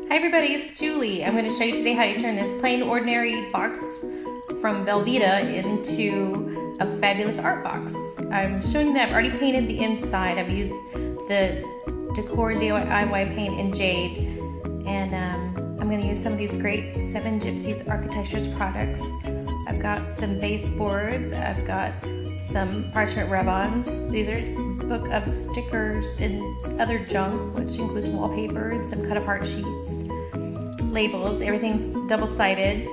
Hi everybody, it's Julie. I'm going to show you today how you turn this plain ordinary box from Velveeta into a fabulous art box. I'm showing that I've already painted the inside. I've used the Decor DIY paint in Jade, and I'm going to use some of these great 7 Gypsy's Architextures products. I've got some baseboards, I've got some Parchment rub-ons. These are a book of stickers and other junk, which includes wallpaper and some cut-apart sheets, labels. Everything's double-sided.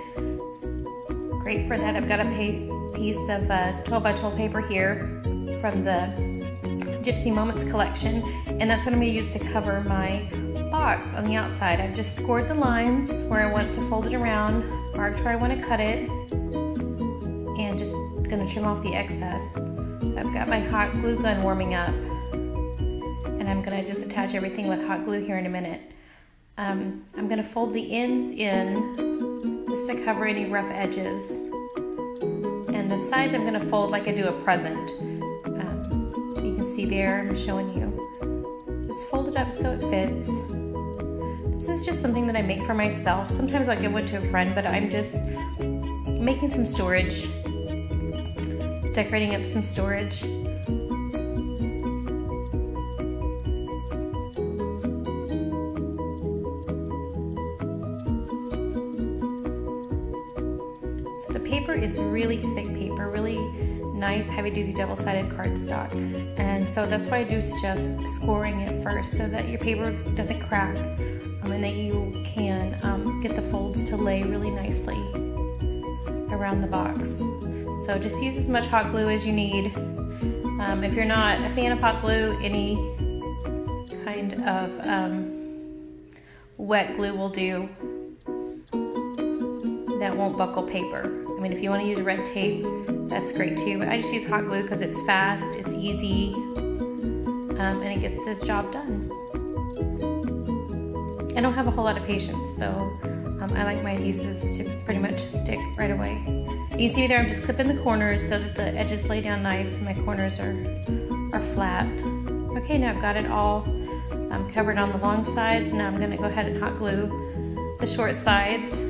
Great for that. I've got a piece of 12 by 12 paper here from the Gypsy Moments collection, and that's what I'm going to use to cover my box on the outside. I've just scored the lines where I want to fold it around, marked where I want to cut it, and just going to trim off the excess. I've got my hot glue gun warming up, and I'm going to just attach everything with hot glue here in a minute. I'm going to fold the ends in just to cover any rough edges, and the sides I'm going to fold like I do a present. You can see there, I'm showing you. Just fold it up so it fits. This is just something that I make for myself. Sometimes I'll give one to a friend, but I'm just making some storage, decorating up some storage. So the paper is really thick paper, really nice heavy-duty double-sided cardstock, and so that's why I do suggest scoring it first so that your paper doesn't crack, and that you can get the folds to lay really nicely around the box. So just use as much hot glue as you need. If you're not a fan of hot glue, any kind of wet glue will do. That won't buckle paper. I mean, if you want to use red tape, that's great too, but I just use hot glue because it's fast, it's easy, and it gets the job done. I don't have a whole lot of patience, so I like my adhesives to pretty much stick right away. You see there, I'm just clipping the corners so that the edges lay down nice and my corners are flat. Okay, now I've got it all covered on the long sides. Now I'm going to go ahead and hot glue the short sides.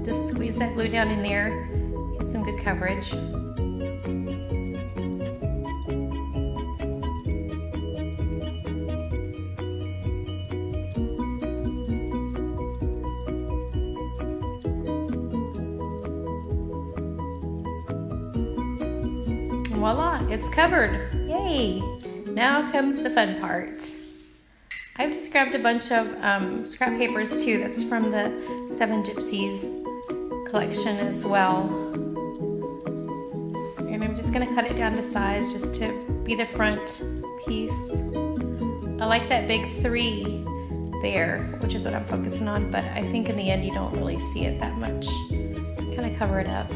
Just squeeze that glue down in there, get some good coverage. Voila, it's covered. Yay! Now comes the fun part. I've just grabbed a bunch of scrap papers too. That's from the 7 Gypsies collection as well. And I'm just gonna cut it down to size just to be the front piece. I like that big 3 there, which is what I'm focusing on, but I think in the end you don't really see it that much. Kind of cover it up.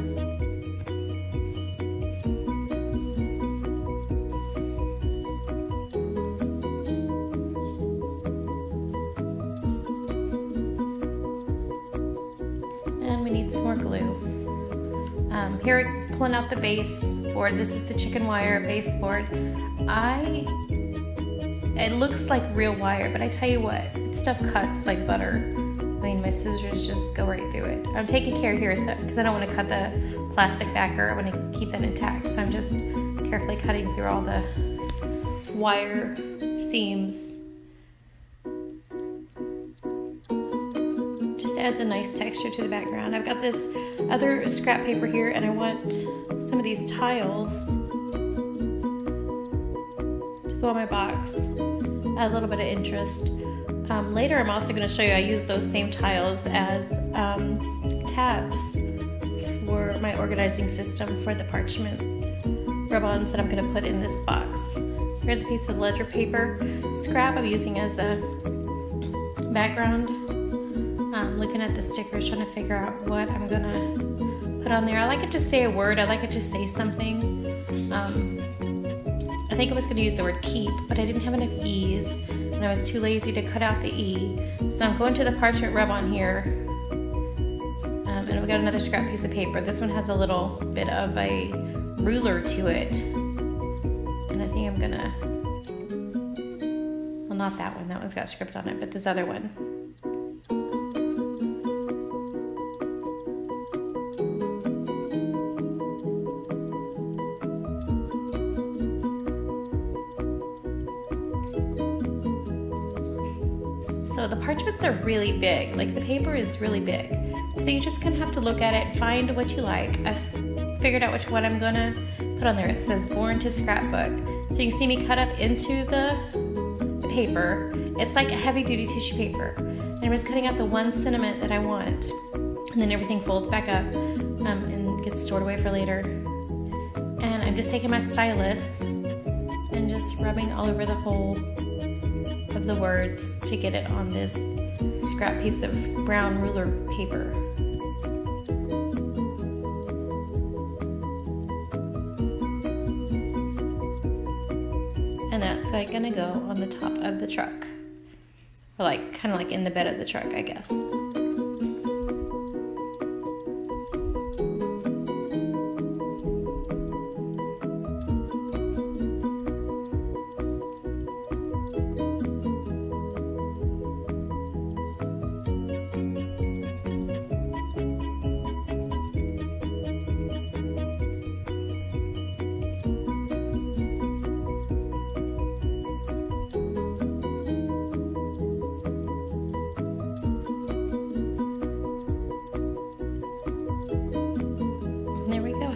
And we need some more glue. Here we're pulling out the baseboard. This is the chicken wire baseboard. It looks like real wire, but I tell you what, stuff cuts like butter. I mean, my scissors just go right through it. I'm taking care here because I don't want to cut the plastic backer. I want to keep that intact, so I'm just carefully cutting through all the wire seams. Just adds a nice texture to the background. I've got this other scrap paper here, and I want some of these tiles to go on my box. Add a little bit of interest. Later I'm also going to show you I use those same tiles as tabs for my organizing system for the Parchment rub-ons that I'm going to put in this box. Here's a piece of ledger paper scrap I'm using as a background. Looking at the stickers, trying to figure out what I'm going to put on there. I like it to say a word. I like it to say something. I think I was going to use the word keep, but I didn't have enough E's, and I was too lazy to cut out the E. So I'm going to the Parchment rub-on here, and I've got another scrap piece of paper. This one has a little bit of a ruler to it, and I think I'm gonna not that one. That one's got script on it, but this other one. So the parchments are really big, like the paper is really big. So you just kind of have to look at it, find what you like. I've figured out which one I'm gonna put on there. It says Born to Scrapbook. So you can see me cut up into the paper. It's like a heavy duty tissue paper. And I'm just cutting out the one sentiment that I want. And then everything folds back up and gets stored away for later. And I'm just taking my stylus and just rubbing all over the whole of the words to get it on this scrap piece of brown ruler paper. And that's like gonna go on the top of the truck, or like kind of like in the bed of the truck, I guess.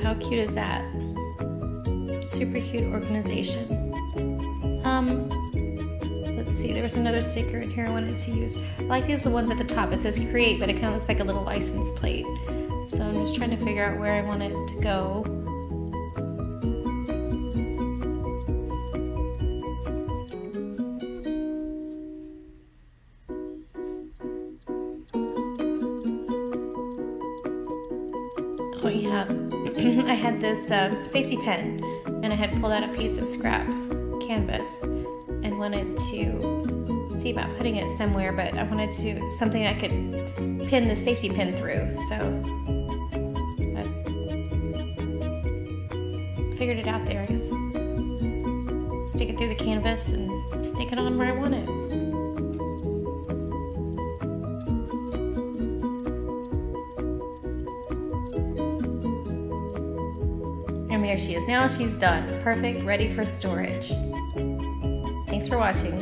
How cute is that? Super cute organization. Let's see, there was another sticker in here I wanted to use. I like these, the ones at the top. It says create, but it kind of looks like a little license plate. So I'm just trying to figure out where I want it to go. Oh yeah. I had this safety pin, and I had pulled out a piece of scrap canvas and wanted to see about putting it somewhere, but I wanted to something I could pin the safety pin through, so I figured it out there. I guess stick it through the canvas and stick it on where I want it. And there she is. Now she's done. Perfect, ready for storage. Thanks for watching.